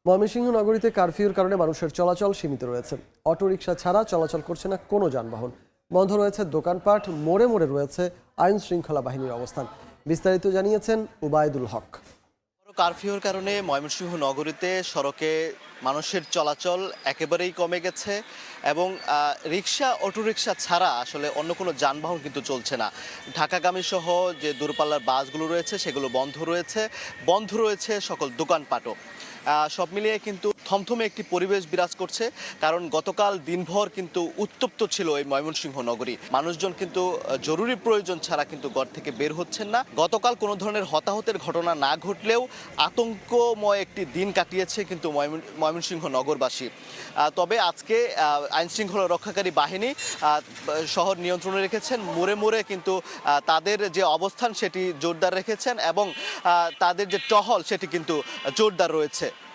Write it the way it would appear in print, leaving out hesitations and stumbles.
ময়মনসিংহ নগরীতে কারফিউর কারণে মানুষের চলাচল সীমিত রয়েছে। অটোরিকশা ছাড়া চলাচল করছে না কোনো যানবাহন। বন্ধ রয়েছে দোকানপাট, মোড়ে মোড়ে রয়েছে আইন শৃঙ্খলা বাহিনীর অবস্থান। বিস্তারিত জানিয়েছেন উবায়দুল হক। কারফিউর কারণে ময়মনসিংহ নগরীতে সড়কে মানুষের চলাচল একেবারেই কমে গেছে এবং রিক্সা অটোরিকশা ছাড়া আসলে অন্য কোনো যানবাহন কিন্তু চলছে না। ঢাকাগামী সহ যে দূরপাল্লার বাসগুলো রয়েছে সেগুলো বন্ধ রয়েছে সকল দোকানপাটও। সব মিলিয়ে কিন্তু থমথমে একটি পরিবেশ বিরাজ করছে, কারণ গতকাল দিনভর কিন্তু উত্তপ্ত ছিল এই ময়মনসিংহ নগরী। মানুষজন কিন্তু জরুরি প্রয়োজন ছাড়া কিন্তু ঘর থেকে বের হচ্ছেন না। গতকাল কোনো ধরনের হতাহতের ঘটনা না ঘটলেও আতঙ্কময় একটি দিন কাটিয়েছে কিন্তু ময়মনসিংহ নগরবাসী। তবে আজকে আইন শৃঙ্খলা রক্ষাকারী বাহিনী শহর নিয়ন্ত্রণে রেখেছেন। মোড়ে মোড়ে কিন্তু তাদের যে অবস্থান সেটি জোরদার রেখেছেন এবং তাদের যে টহল সেটি কিন্তু জোরদার রয়েছে।